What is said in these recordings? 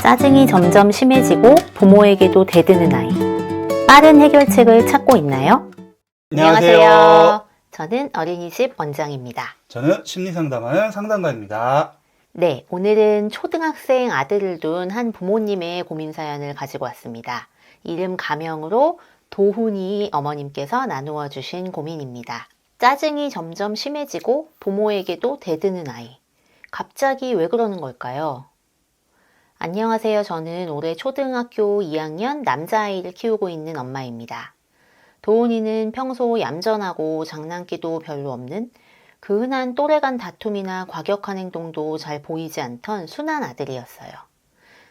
짜증이 점점 심해지고 부모에게도 대드는 아이. 빠른 해결책을 찾고 있나요? 안녕하세요. 저는 어린이집 원장입니다. 저는 심리상담하는 상담가입니다. 네, 오늘은 초등학생 아들을 둔 한 부모님의 고민 사연을 가지고 왔습니다. 이름 가명으로 도훈이 어머님께서 나누어 주신 고민입니다. 짜증이 점점 심해지고 부모에게도 대드는 아이. 갑자기 왜 그러는 걸까요? 안녕하세요. 저는 올해 초등학교 2학년 남자아이를 키우고 있는 엄마입니다. 도훈이는 평소 얌전하고 장난기도 별로 없는 그 흔한 또래 간 다툼이나 과격한 행동도 잘 보이지 않던 순한 아들이었어요.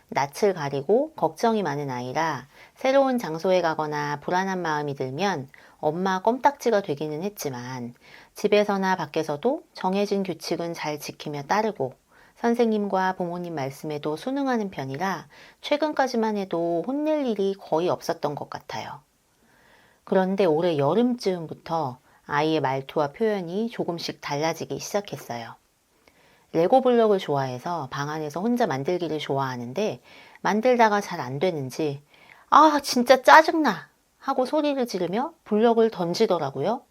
낯을 가리고 걱정이 많은 아이라 새로운 장소에 가거나 불안한 마음이 들면 엄마 껌딱지가 되기는 했지만 집에서나 밖에서도 정해진 규칙은 잘 지키며 따르고 선생님과 부모님 말씀에도 순응하는 편이라 최근까지만 해도 혼낼 일이 거의 없었던 것 같아요. 그런데 올해 여름쯤부터 아이의 말투와 표현이 조금씩 달라지기 시작했어요. 레고 블록을 좋아해서 방 안에서 혼자 만들기를 좋아하는데 만들다가 잘 안 되는지 아 진짜 짜증나 하고 소리를 지르며 블록을 던지더라고요.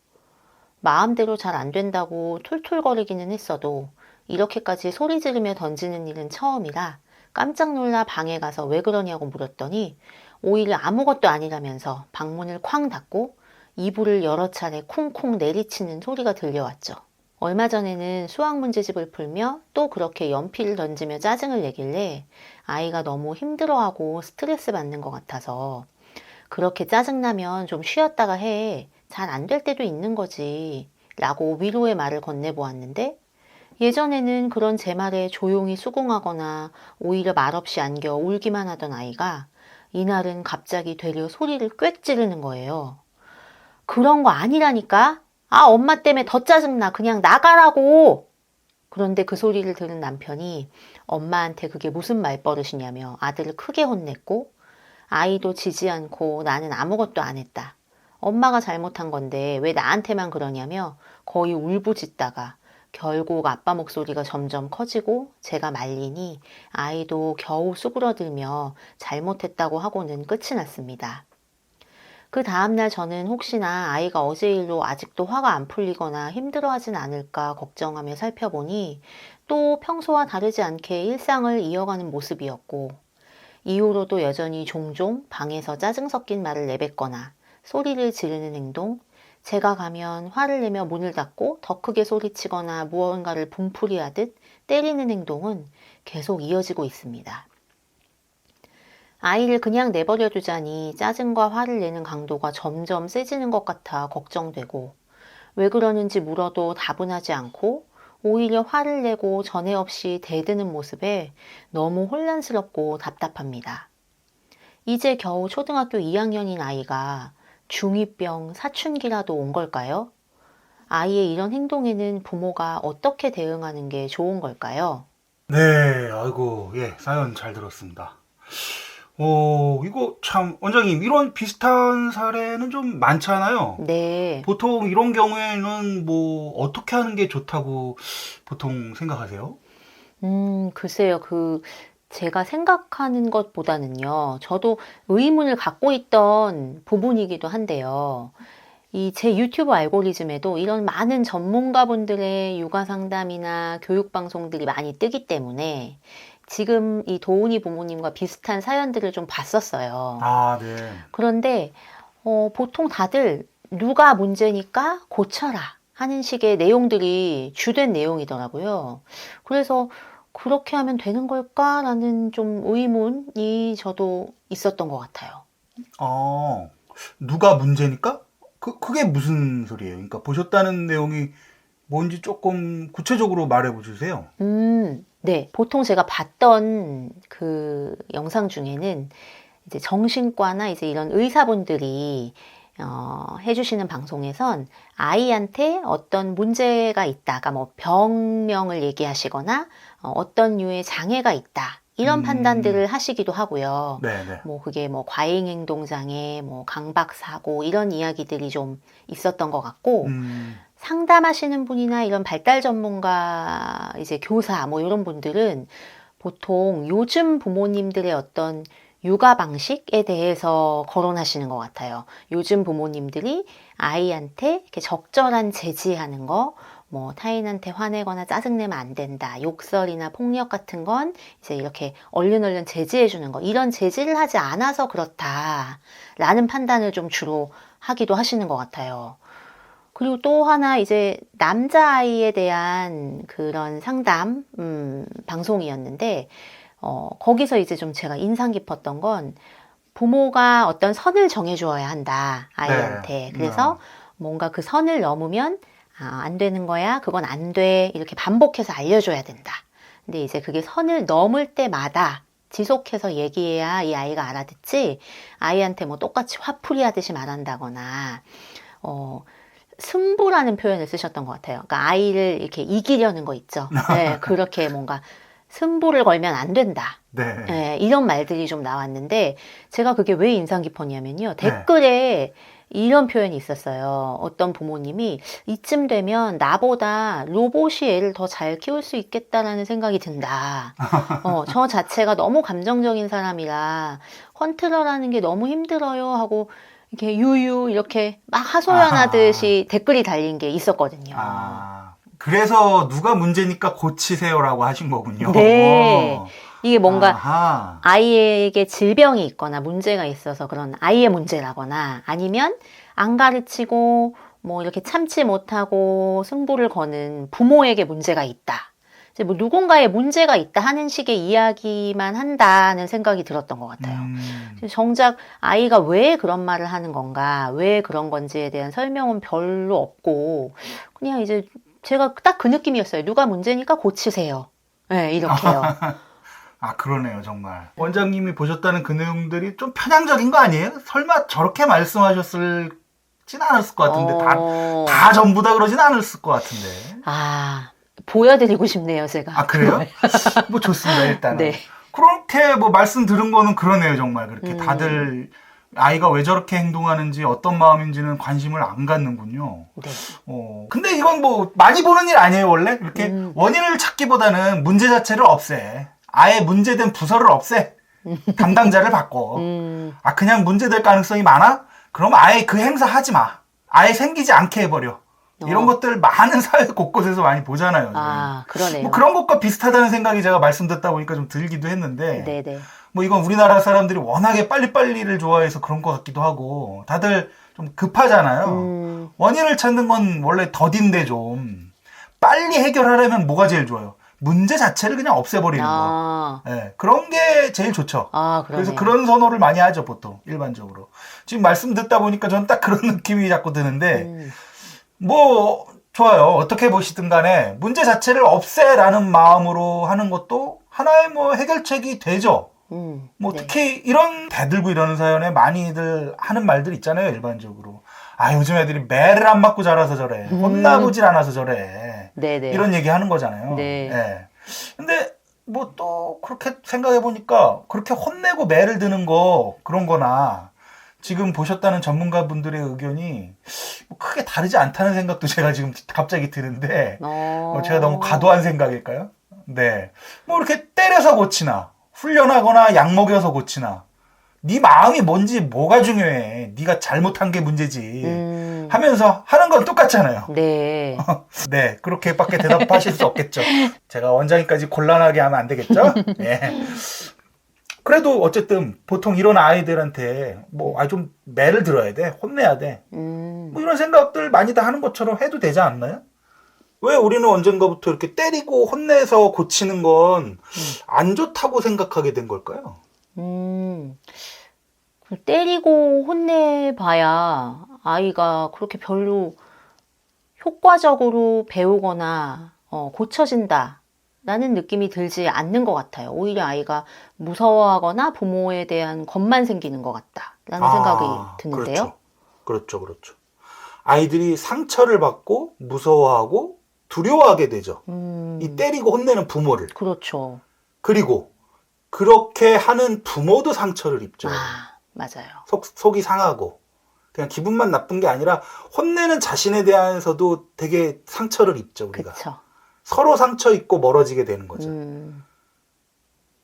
마음대로 잘 안 된다고 툴툴거리기는 했어도 이렇게까지 소리 지르며 던지는 일은 처음이라 깜짝 놀라 방에 가서 왜 그러냐고 물었더니 오히려 아무것도 아니라면서 방문을 쾅 닫고 이불을 여러 차례 쿵쿵 내리치는 소리가 들려왔죠. 얼마 전에는 수학 문제집을 풀며 또 그렇게 연필을 던지며 짜증을 내길래 아이가 너무 힘들어하고 스트레스 받는 것 같아서 그렇게 짜증나면 좀 쉬었다가 해. 잘 안 될 때도 있는 거지. 라고 위로의 말을 건네보았는데 예전에는 그런 제 말에 조용히 수긍하거나 오히려 말없이 안겨 울기만 하던 아이가 이날은 갑자기 되려 소리를 꽥 지르는 거예요. 그런 거 아니라니까? 아, 엄마 때문에 더 짜증나. 그냥 나가라고! 그런데 그 소리를 들은 남편이 엄마한테 그게 무슨 말버릇이냐며 아들을 크게 혼냈고 아이도 지지 않고 나는 아무것도 안 했다. 엄마가 잘못한 건데 왜 나한테만 그러냐며 거의 울부짖다가 결국 아빠 목소리가 점점 커지고 제가 말리니 아이도 겨우 수그러들며 잘못했다고 하고는 끝이 났습니다. 그 다음날 저는 혹시나 아이가 어제 일로 아직도 화가 안 풀리거나 힘들어하진 않을까 걱정하며 살펴보니 또 평소와 다르지 않게 일상을 이어가는 모습이었고 이후로도 여전히 종종 방에서 짜증 섞인 말을 내뱉거나 소리를 지르는 행동, 제가 가면 화를 내며 문을 닫고 더 크게 소리치거나 무언가를 분풀이하듯 때리는 행동은 계속 이어지고 있습니다. 아이를 그냥 내버려 두자니 짜증과 화를 내는 강도가 점점 세지는 것 같아 걱정되고 왜 그러는지 물어도 답은 하지 않고 오히려 화를 내고 전에 없이 대드는 모습에 너무 혼란스럽고 답답합니다. 이제 겨우 초등학교 2학년인 아이가 중2병 사춘기라도 온 걸까요? 아이의 이런 행동에는 부모가 어떻게 대응하는 게 좋은 걸까요? 네, 아이고, 예, 사연 잘 들었습니다. 이거 참, 원장님, 이런 비슷한 사례는 좀 많잖아요. 네. 보통 이런 경우에는 뭐, 어떻게 하는 게 좋다고 보통 생각하세요? 글쎄요. 제가 생각하는 것보다는요. 저도 의문을 갖고 있던 부분이기도 한데요. 제 유튜브 알고리즘에도 이런 많은 전문가분들의 육아 상담이나 교육 방송들이 많이 뜨기 때문에 지금 이 도훈이 부모님과 비슷한 사연들을 좀 봤었어요. 아, 네. 그런데 보통 다들 누가 문제니까 고쳐라 하는 식의 내용들이 주된 내용이더라고요. 그래서 그렇게 하면 되는 걸까라는 좀 의문이 저도 있었던 것 같아요. 누가 문제니까? 그게 무슨 소리예요? 그러니까 보셨다는 내용이 뭔지 조금 구체적으로 말해 보주세요. 네. 보통 제가 봤던 그 영상 중에는 이제 정신과나 이제 이런 의사분들이 해주시는 방송에선 아이한테 어떤 문제가 있다, 그러니까 뭐 병명을 얘기하시거나 어떤 류의 장애가 있다 이런 판단들을 하시기도 하고요. 네네. 뭐 그게 뭐 과잉행동장애, 뭐 강박사고 이런 이야기들이 좀 있었던 것 같고 상담하시는 분이나 이런 발달 전문가, 이제 교사 뭐 이런 분들은 보통 요즘 부모님들의 어떤 육아 방식에 대해서 거론하시는 것 같아요. 요즘 부모님들이 아이한테 이렇게 적절한 제지하는 거, 뭐 타인한테 화내거나 짜증내면 안 된다, 욕설이나 폭력 같은 건 이제 이렇게 얼른 제지해 주는 거, 이런 제지를 하지 않아서 그렇다라는 판단을 좀 주로 하기도 하시는 것 같아요. 그리고 또 하나 이제 남자아이에 대한 그런 상담 방송이었는데 거기서 이제 좀 제가 인상 깊었던 건 부모가 어떤 선을 정해 주어야 한다, 아이한테. 네. 그래서 뭔가 그 선을 넘으면 안 되는 거야, 그건 안 돼, 이렇게 반복해서 알려줘야 된다. 근데 이제 그게 선을 넘을 때마다 지속해서 얘기해야 이 아이가 알아듣지, 아이한테 뭐 똑같이 화풀이 하듯이 말한다거나 승부라는 표현을 쓰셨던 것 같아요. 그러니까 아이를 이렇게 이기려는 거 있죠. 네, 그렇게 뭔가 승부를 걸면 안 된다. 네. 네, 이런 말들이 좀 나왔는데 제가 그게 왜 인상 깊었냐면요. 댓글에 이런 표현이 있었어요. 어떤 부모님이 이쯤 되면 나보다 로봇이 애를 더 잘 키울 수 있겠다라는 생각이 든다. 저 자체가 너무 감정적인 사람이라 컨트롤하는 게 너무 힘들어요 하고 이렇게 유유 이렇게 막 하소연하듯이 댓글이 달린 게 있었거든요. 그래서 누가 문제니까 고치세요라고 하신 거군요. 네. 이게 뭔가 아하. 아이에게 질병이 있거나 문제가 있어서 그런 아이의 문제라거나 아니면 안 가르치고 뭐 이렇게 참지 못하고 승부를 거는 부모에게 문제가 있다. 이제 뭐 누군가의 문제가 있다 하는 식의 이야기만 한다는 생각이 들었던 것 같아요. 정작 아이가 왜 그런 말을 하는 건가, 왜 그런 건지에 대한 설명은 별로 없고 그냥 이제 제가 딱 그 느낌이었어요. 누가 문제니까 고치세요. 네, 이렇게요. 그러네요, 정말. 원장님이 보셨다는 그 내용들이 좀 편향적인 거 아니에요? 설마 저렇게 말씀하셨을진 않았을 것 같은데, 다 전부 다 그러진 않았을 것 같은데. 보여드리고 싶네요, 제가. 그래요? 뭐 좋습니다, 일단은. 네. 그렇게 뭐 말씀 들은 거는 그러네요, 정말. 그렇게 다들 아이가 왜 저렇게 행동하는지 어떤 마음인지는 관심을 안 갖는군요. 네. 근데 이건 뭐 많이 보는 일 아니에요, 원래? 이렇게 원인을 찾기보다는 문제 자체를 없애. 아예 문제된 부서를 없애. 담당자를 바꿔. 그냥 문제될 가능성이 많아? 그럼 아예 그 행사 하지 마. 아예 생기지 않게 해버려. 이런 것들 많은 사회 곳곳에서 많이 보잖아요. 그러네요. 뭐 그런 것과 비슷하다는 생각이 제가 말씀 듣다 보니까 좀 들기도 했는데. 네네. 뭐 이건 우리나라 사람들이 워낙에 빨리빨리를 좋아해서 그런 것 같기도 하고, 다들 좀 급하잖아요. 원인을 찾는 건 원래 더딘데 좀 빨리 해결하려면 뭐가 제일 좋아요? 문제 자체를 그냥 없애버리는 거. 네, 그런 게 제일 좋죠. 그래서 그런 선호를 많이 하죠, 보통 일반적으로. 지금 말씀 듣다 보니까 저는 딱 그런 느낌이 자꾸 드는데 뭐 좋아요. 어떻게 보시든 간에 문제 자체를 없애라는 마음으로 하는 것도 하나의 뭐 해결책이 되죠. 뭐 특히 이런 대들고 이러는 사연에 많이들 하는 말들 있잖아요, 일반적으로. 요즘 애들이 매를 안 맞고 자라서 저래. 혼나보질 않아서 저래. 네네. 이런 얘기 하는 거잖아요. 네. 근데 뭐 또 그렇게 생각해 보니까 그렇게 혼내고 매를 드는 거 그런 거나 지금 보셨다는 전문가분들의 의견이 뭐 크게 다르지 않다는 생각도 제가 지금 갑자기 드는데 제가 너무 과도한 생각일까요? 네. 뭐 이렇게 때려서 고치나 훈련하거나 약 먹여서 고치나 네 마음이 뭔지 뭐가 중요해. 네가 잘못한 게 문제지 하면서 하는 건 똑같잖아요. 네. 네, 그렇게밖에 대답하실 수 없겠죠. 제가 원장님까지 곤란하게 하면 안 되겠죠? 네. 그래도 어쨌든 보통 이런 아이들한테 뭐 좀 매를 들어야 돼, 혼내야 돼. 뭐 이런 생각들 많이 다 하는 것처럼 해도 되지 않나요? 왜 우리는 언젠가부터 이렇게 때리고 혼내서 고치는 건 안 좋다고 생각하게 된 걸까요? 때리고 혼내봐야 아이가 그렇게 별로 효과적으로 배우거나 고쳐진다 라는 느낌이 들지 않는 것 같아요. 오히려 아이가 무서워하거나 부모에 대한 겁만 생기는 것 같다 라는 생각이 드는데요. 그렇죠. 아이들이 상처를 받고 무서워하고 두려워하게 되죠. 이 때리고 혼내는 부모를. 그렇죠. 그리고 그렇게 하는 부모도 상처를 입죠. 맞아요. 속이 상하고 그냥 기분만 나쁜 게 아니라 혼내는 자신에 대해서도 되게 상처를 입죠, 우리가. 그쵸. 서로 상처 입고 멀어지게 되는 거죠.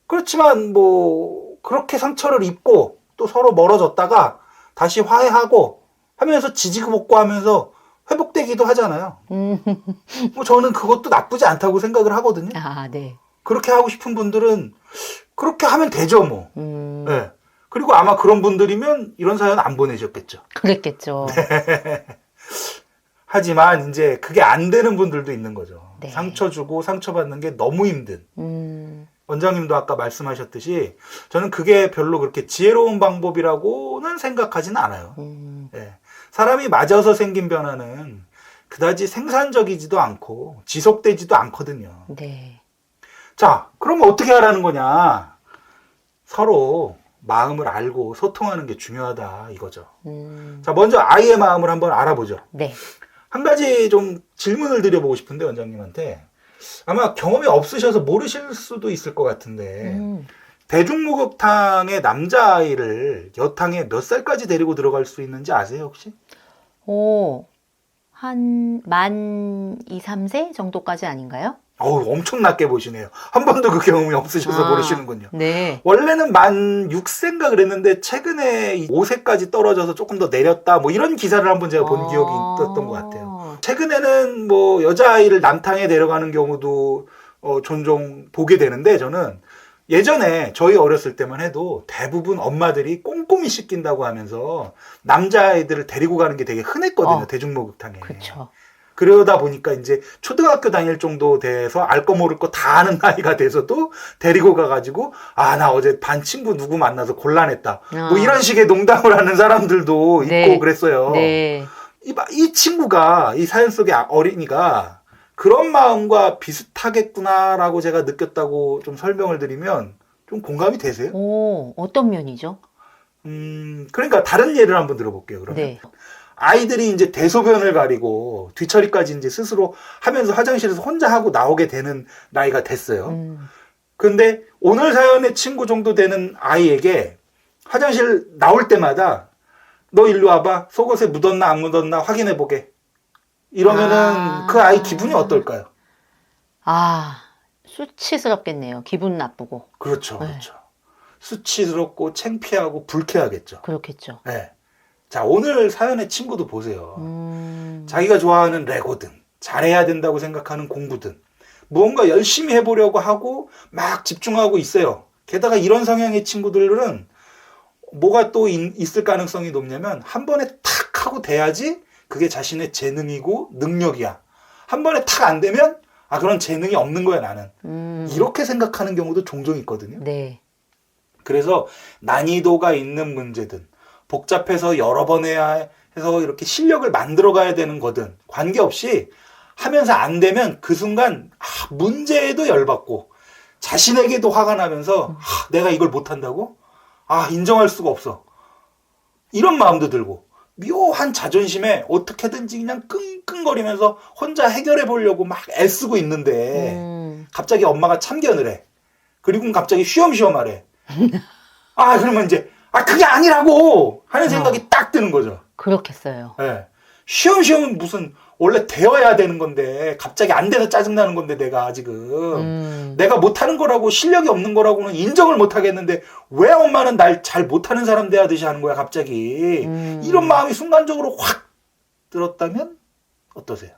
그렇지만 뭐 그렇게 상처를 입고 또 서로 멀어졌다가 다시 화해하고 하면서 지지고 하면서 회복되기도 하잖아요. 뭐 저는 그것도 나쁘지 않다고 생각을 하거든요. 아, 네. 그렇게 하고 싶은 분들은 그렇게 하면 되죠, 뭐. 네. 그리고 아마 그런 분들이면 이런 사연 안 보내셨겠죠. 그랬겠죠. 하지만 이제 그게 안 되는 분들도 있는 거죠. 네. 상처 주고 상처받는 게 너무 힘든. 원장님도 아까 말씀하셨듯이 저는 그게 별로 그렇게 지혜로운 방법이라고는 생각하지는 않아요. 예. 사람이 맞아서 생긴 변화는 그다지 생산적이지도 않고 지속되지도 않거든요. 네. 자, 그럼 어떻게 하라는 거냐? 서로 마음을 알고 소통하는 게 중요하다 이거죠. 자, 먼저 아이의 마음을 한번 알아보죠. 네. 한 가지 좀 질문을 드려보고 싶은데 원장님한테 아마 경험이 없으셔서 모르실 수도 있을 것 같은데 대중목욕탕에 남자아이를 여탕에 몇 살까지 데리고 들어갈 수 있는지 아세요 혹시? 한 만 2, 3세 정도까지 아닌가요? 어우, 엄청 낮게 보시네요. 한 번도 그 경험이 없으셔서 모르시는군요. 네. 원래는 만 6세인가 그랬는데 최근에 5세까지 떨어져서 조금 더 내렸다 뭐 이런 기사를 한번 제가 본 기억이 있었던 것 같아요. 최근에는 뭐 여자아이를 남탕에 데려가는 경우도 종종 보게 되는데 저는 예전에 저희 어렸을 때만 해도 대부분 엄마들이 꼼꼼히 씻긴다고 하면서 남자아이들을 데리고 가는 게 되게 흔했거든요. 대중목욕탕에. 그렇죠. 그러다 보니까 이제 초등학교 다닐 정도 돼서 알 거 모를 거 다 아는 나이가 돼서도 데리고 가가지고 나 어제 반 친구 누구 만나서 곤란했다. 뭐 이런 식의 농담을 하는 사람들도 있고 그랬어요. 네. 이 친구가 이 사연 속의 어린이가 그런 마음과 비슷하겠구나라고 제가 느꼈다고 좀 설명을 드리면 좀 공감이 되세요? 어떤 면이죠? 그러니까 다른 예를 한번 들어볼게요. 그러면. 네. 아이들이 이제 대소변을 가리고 뒤처리까지 이제 스스로 하면서 화장실에서 혼자 하고 나오게 되는 나이가 됐어요. 근데 오늘 사연의 친구 정도 되는 아이에게 화장실 나올 때마다 너 일로 와봐. 속옷에 묻었나 안 묻었나 확인해 보게. 이러면은 그 아이 기분이 어떨까요? 수치스럽겠네요. 기분 나쁘고. 그렇죠. 그렇죠. 수치스럽고 창피하고 불쾌하겠죠. 그렇겠죠. 네. 자, 오늘 사연의 친구도 보세요. 자기가 좋아하는 레고든, 잘해야 된다고 생각하는 공부든, 무언가 열심히 해보려고 하고 막 집중하고 있어요. 게다가 이런 성향의 친구들은 뭐가 또 있을 가능성이 높냐면 한 번에 탁 하고 돼야지 그게 자신의 재능이고 능력이야. 한 번에 탁 안 되면 그런 재능이 없는 거야 나는. 이렇게 생각하는 경우도 종종 있거든요. 네. 그래서 난이도가 있는 문제든 복잡해서 여러 번 해야 해서 이렇게 실력을 만들어 가야 되는 거든 관계없이 하면서 안 되면 그 순간 문제에도 열받고 자신에게도 화가 나면서 내가 이걸 못한다고? 인정할 수가 없어. 이런 마음도 들고 묘한 자존심에 어떻게든지 그냥 끙끙거리면서 혼자 해결해 보려고 막 애쓰고 있는데 갑자기 엄마가 참견을 해. 그리고 갑자기 쉬엄쉬엄 하래. 그러면 이제 그게 아니라고 하는 생각이 딱 드는 거죠. 그렇겠어요. 네. 쉬엄쉬엄은 무슨 원래 되어야 되는 건데 갑자기 안 돼서 짜증나는 건데 내가 지금 내가 못하는 거라고 실력이 없는 거라고는 인정을 못 하겠는데 왜 엄마는 날 잘 못하는 사람 대하듯이 하는 거야 갑자기. 이런 마음이 순간적으로 확 들었다면 어떠세요?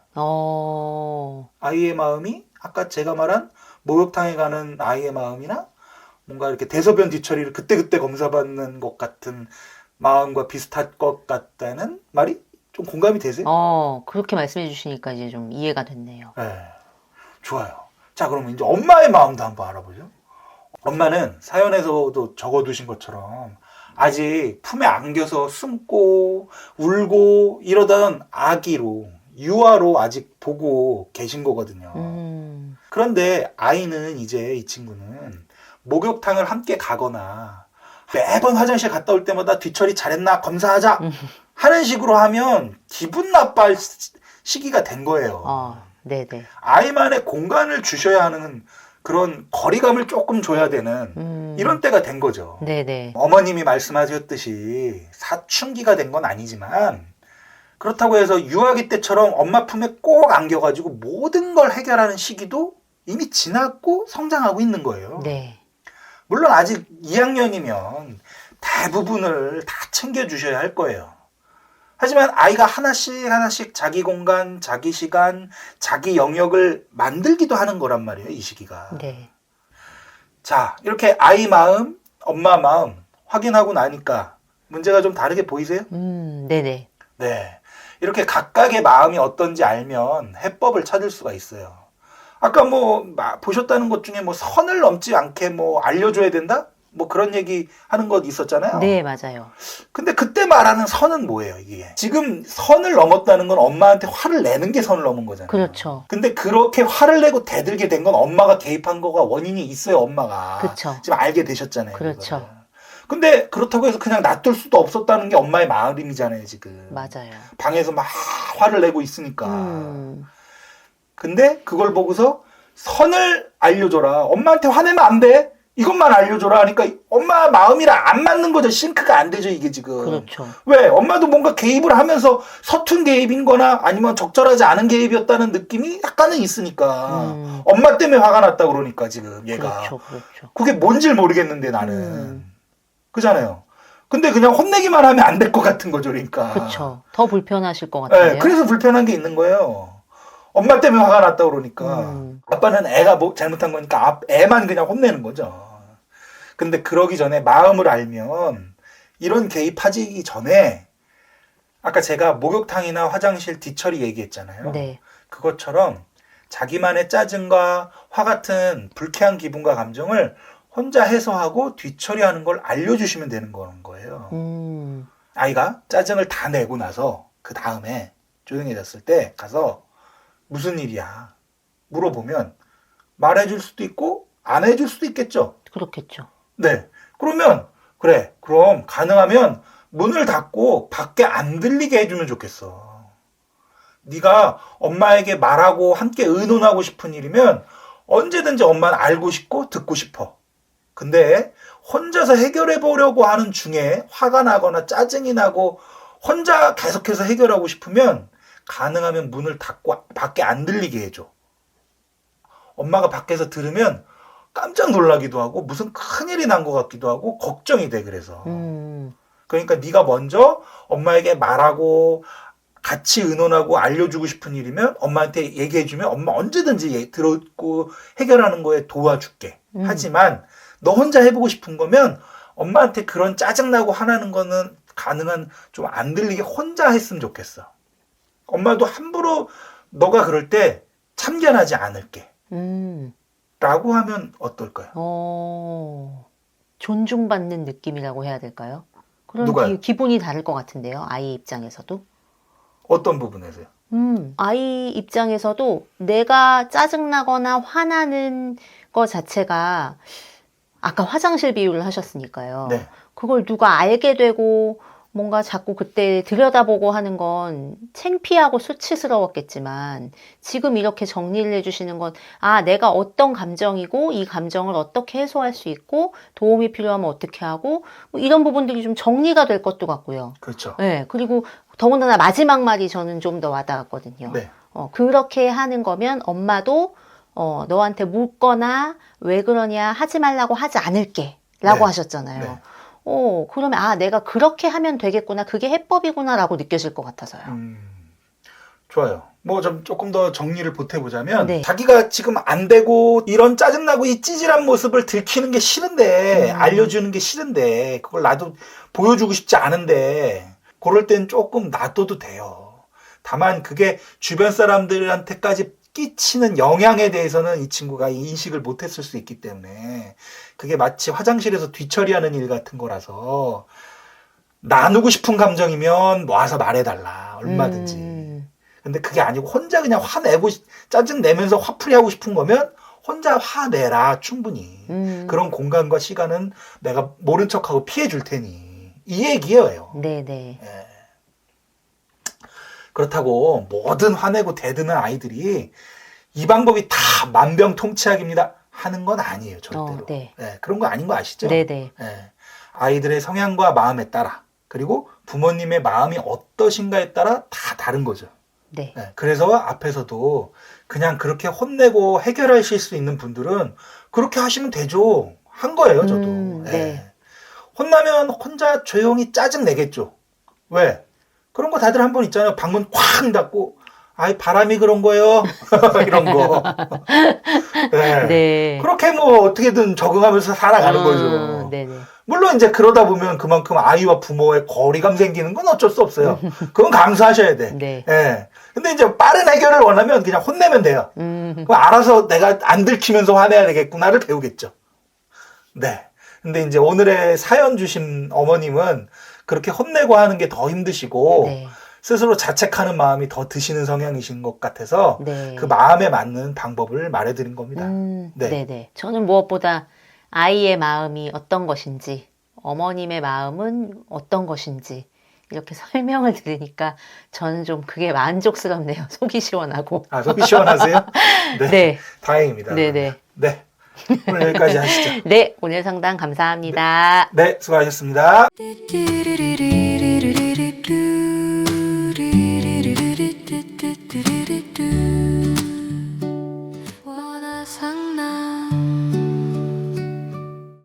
아이의 마음이 아까 제가 말한 목욕탕에 가는 아이의 마음이나 뭔가 이렇게 대소변 뒤처리를 그때그때 검사받는 것 같은 마음과 비슷할 것 같다는 말이 좀 공감이 되세요? 그렇게 말씀해 주시니까 이제 좀 이해가 됐네요. 네. 좋아요. 자, 그러면 이제 엄마의 마음도 한번 알아보죠. 엄마는 사연에서도 적어두신 것처럼 아직 품에 안겨서 숨고 울고 이러던 아기로 유아로 아직 보고 계신 거거든요. 그런데 아이는 이제 이 친구는 목욕탕을 함께 가거나 매번 화장실 갔다 올 때마다 뒤처리 잘했나 검사하자 하는 식으로 하면 기분 나빠할 시기가 된 거예요. 네네. 아이만의 공간을 주셔야 하는 그런 거리감을 조금 줘야 되는 이런 때가 된 거죠. 네네. 어머님이 말씀하셨듯이 사춘기가 된 건 아니지만 그렇다고 해서 유아기 때처럼 엄마 품에 꼭 안겨가지고 모든 걸 해결하는 시기도 이미 지났고 성장하고 있는 거예요. 네. 물론 아직 2학년이면 대부분을 다 챙겨주셔야 할 거예요. 하지만 아이가 하나씩 자기 공간, 자기 시간, 자기 영역을 만들기도 하는 거란 말이에요, 이 시기가. 네. 자, 이렇게 아이 마음, 엄마 마음 확인하고 나니까 문제가 좀 다르게 보이세요? 네네. 네. 이렇게 각각의 마음이 어떤지 알면 해법을 찾을 수가 있어요. 아까 보셨다는 것 중에 선을 넘지 않게 알려줘야 된다? 그런 얘기 하는 것 있었잖아요. 네, 맞아요. 근데 그때 말하는 선은 뭐예요, 이게? 지금 선을 넘었다는 건 엄마한테 화를 내는 게 선을 넘은 거잖아요. 그렇죠. 근데 그렇게 화를 내고 대들게 된 건 엄마가 개입한 거가 원인이 있어요, 엄마가. 그렇죠. 지금 알게 되셨잖아요. 그렇죠. 그거를. 근데 그렇다고 해서 그냥 놔둘 수도 없었다는 게 엄마의 마음이잖아요, 지금. 맞아요. 방에서 막 화를 내고 있으니까. 근데 그걸 보고서 선을 알려줘라. 엄마한테 화내면 안 돼. 이것만 알려줘라 하니까 엄마 마음이랑 안 맞는 거죠. 싱크가 안 되죠, 이게 지금. 그렇죠. 왜? 엄마도 뭔가 개입을 하면서 서툰 개입인 거나 아니면 적절하지 않은 개입이었다는 느낌이 약간은 있으니까. 엄마 때문에 화가 났다 그러니까 지금 얘가. 그렇죠. 그게 뭔지 모르겠는데 나는. 그잖아요. 근데 그냥 혼내기만 하면 안 될 것 같은 거죠, 그러니까. 그렇죠. 더 불편하실 것 같아요. 네, 그래서 불편한 게 있는 거예요. 엄마 때문에 화가 났다 그러니까. 아빠는 애가 잘못한 거니까 애만 그냥 혼내는 거죠. 근데 그러기 전에 마음을 알면 이런 개입하기 전에 아까 제가 목욕탕이나 화장실 뒤처리 얘기했잖아요. 네. 그것처럼 자기만의 짜증과 화 같은 불쾌한 기분과 감정을 혼자 해소하고 뒤처리하는 걸 알려주시면 되는 거예요. 아이가 짜증을 다 내고 나서 그 다음에 조용해졌을 때 가서 무슨 일이야 물어보면 말해줄 수도 있고 안 해줄 수도 있겠죠. 그렇겠죠. 네. 그러면 그래. 그럼 가능하면 문을 닫고 밖에 안 들리게 해주면 좋겠어. 네가 엄마에게 말하고 함께 의논하고 싶은 일이면 언제든지 엄마는 알고 싶고 듣고 싶어. 근데 혼자서 해결해 보려고 하는 중에 화가 나거나 짜증이 나고 혼자 계속해서 해결하고 싶으면 가능하면 문을 닫고 밖에 안 들리게 해줘. 엄마가 밖에서 들으면 깜짝 놀라기도 하고 무슨 큰일이 난 것 같기도 하고 걱정이 돼. 그래서 그러니까 네가 먼저 엄마에게 말하고 같이 의논하고 알려주고 싶은 일이면 엄마한테 얘기해주면 엄마 언제든지 들었고 해결하는 거에 도와줄게. 하지만 너 혼자 해보고 싶은 거면 엄마한테 그런 짜증나고 화나는 거는 가능한 좀 안 들리게 혼자 했으면 좋겠어. 엄마도 함부로 너가 그럴 때 참견하지 않을게. 라고 하면 어떨까요? 존중받는 느낌이라고 해야 될까요? 그런 누가요? 기분이 다를 것 같은데요. 아이 입장에서도. 어떤 부분에서요? 아이 입장에서도 내가 짜증나거나 화나는 것 자체가 아까 화장실 비유를 하셨으니까요. 네. 그걸 누가 알게 되고 뭔가 자꾸 그때 들여다보고 하는 건 창피하고 수치스러웠겠지만 지금 이렇게 정리를 해주시는 건 내가 어떤 감정이고 이 감정을 어떻게 해소할 수 있고 도움이 필요하면 어떻게 하고 이런 부분들이 좀 정리가 될 것도 같고요. 그렇죠. 네, 그리고 더군다나 마지막 말이 저는 좀 더 와닿았거든요. 네. 그렇게 하는 거면 엄마도 너한테 묻거나 왜 그러냐 하지 말라고 하지 않을게 라고 네. 하셨잖아요. 네. 그러면 내가 그렇게 하면 되겠구나. 그게 해법이구나 라고 느껴질 것 같아서요. 좋아요. 좀 조금 더 정리를 보태보자면 네. 자기가 지금 안 되고 이런 짜증나고 이 찌질한 모습을 들키는 게 싫은데 알려주는 게 싫은데 그걸 나도 보여주고 싶지 않은데 그럴 땐 조금 놔둬도 돼요. 다만 그게 주변 사람들한테까지 끼치는 영향에 대해서는 이 친구가 인식을 못했을 수 있기 때문에 그게 마치 화장실에서 뒤처리하는 일 같은 거라서 나누고 싶은 감정이면 모아서 말해달라. 얼마든지. 근데 그게 아니고 혼자 그냥 화내고 짜증 내면서 화풀이 하고 싶은 거면 혼자 화내라. 충분히. 그런 공간과 시간은 내가 모른 척하고 피해 줄 테니. 이 얘기예요. 네네. 예. 그렇다고 뭐든 화내고 대드는 아이들이 이 방법이 다 만병통치약입니다 하는 건 아니에요. 절대로. 네. 예, 그런 거 아닌 거 아시죠? 네네. 예. 아이들의 성향과 마음에 따라 그리고 부모님의 마음이 어떠신가에 따라 다 다른 거죠. 네. 예, 그래서 앞에서도 그냥 그렇게 혼내고 해결하실 수 있는 분들은 그렇게 하시면 되죠. 한 거예요, 저도. 네. 예. 혼나면 혼자 조용히 짜증 내겠죠. 왜? 그런 거 다들 한 번 있잖아요. 방문 쾅 닫고, 아이, 바람이 그런 거요. 이런 거. 네. 네. 그렇게 뭐 어떻게든 적응하면서 살아가는 거죠. 네네. 물론 이제 그러다 보면 그만큼 아이와 부모의 거리감 생기는 건 어쩔 수 없어요. 그건 감수하셔야 돼. 네. 예. 근데 이제 빠른 해결을 원하면 그냥 혼내면 돼요. 그럼 알아서 내가 안 들키면서 화내야 되겠구나를 배우겠죠. 네. 근데 이제 오늘의 사연 주신 어머님은 그렇게 혼내고 하는 게 더 힘드시고 네. 스스로 자책하는 마음이 더 드시는 성향이신 것 같아서 네. 그 마음에 맞는 방법을 말해드린 겁니다. 네. 네네. 저는 무엇보다 아이의 마음이 어떤 것인지, 어머님의 마음은 어떤 것인지, 이렇게 설명을 들으니까 저는 좀 그게 만족스럽네요. 속이 시원하고. 아, 속이 시원하세요? 네. 네. 다행입니다. 네네. 네. 오늘 여기까지 하시죠. 네. 오늘 상담 감사합니다. 네, 수고하셨습니다. 원하상 나